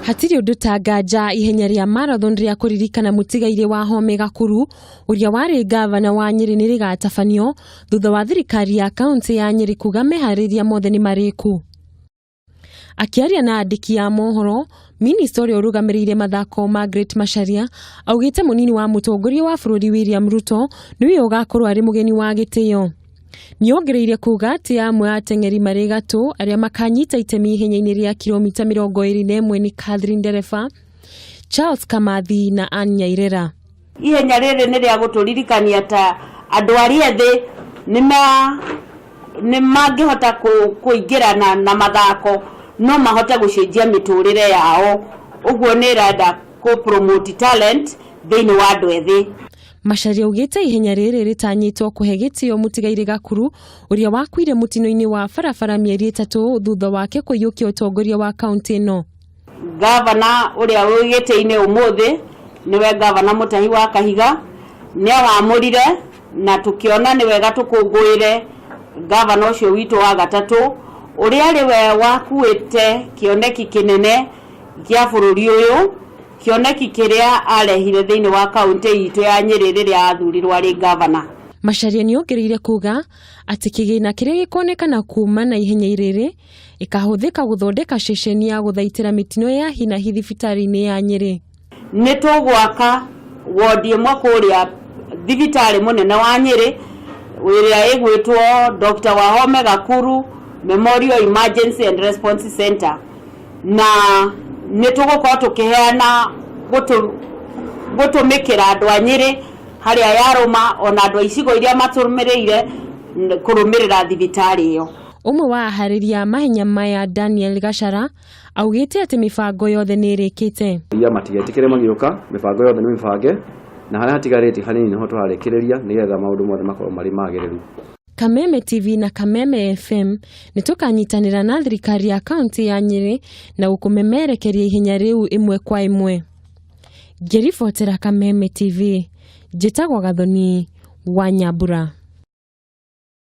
Hatiri undu tangaja ihenya ria marathon ria kuririkana mutigaire wa home Gakuru uria wari gavana wa Nyeri ni rigatafanio thutha wa thirikari ya kaunti ya Nyeri kuga Mehariria mothe ni mariku. Akiaria na andiki ya mohoro, minister urugamirire mathako Margaret Masharia augite munini wa mutongoria wa bururi William Ruto niwe ugakorwo ari mugeni wa gitio. Niongereire kuga ati amwe ateng'eri mari gatũ aria makanyita itemi ihenya-ini ria kilomita 21 ni Catherine Ndereba, Charles Kamathi na Nyeri. Ihenya riri ni ria guturirikania ta andu ari ethi ni mangihota kuingirana na mathako no mahote gucenjia miturire yao, uguo ni rada ku promote talent thiini wa andu ethi. Masharia ugite ihenya riri ritanyitwo kuhe gitio mutigaire Gakuru uria wakuire mutino-ini wa barabara mieri 3 thutha wake kuyukia utongoria wa kaunti ino. Gavana uria ugite-ini umuthi niwe gavana Mutahi wa Kahiga ni awamurire na tukiona ni wega tukunguire gavana ucio witu wa gatatu uria riwe wakuite kioneki kinene gia bururi uyu, kioneki kiria arehire thiini wa kaunti itu ya Nyeri riria athurirwo ari gavana. Masharia niongereire kuga ati kigina kiria gikonekana kuma na ihenya iriri ikahuthika guthondeka ceceni ya guthaitira mitino ya hina thibitari-ini ya Nyeri. Ni tugwaka wodi imwe kuria thibitari munene wa Nyeri wiria igwitwo Dr. Wahome Gakuru Memorial Emergency and Response Center, na ni tugukorwo tukiheana gutumikira andu a Nyeri haria yaruma ona andu icigo iria maturumirire kurumirira thibitari iyo. Umwe wa ahariria mahenya maya Daniel Gashara augite ati mibango yothe ni irikite. Ya matigetikire magiuka mibango yothe ni mibange na haria hatigarite hanini ho twarikiriria nigetha maundu mothe makorwo mari magiriru. Kameme TV na Kameme FM nitukanyitanira na thirikari ya kaunti ya Nyeri na ukumemerekeria ihenya riu imwe kwa imwe. Ngiribotera Kameme TV, njitagwo Gathoni wa Nyambura.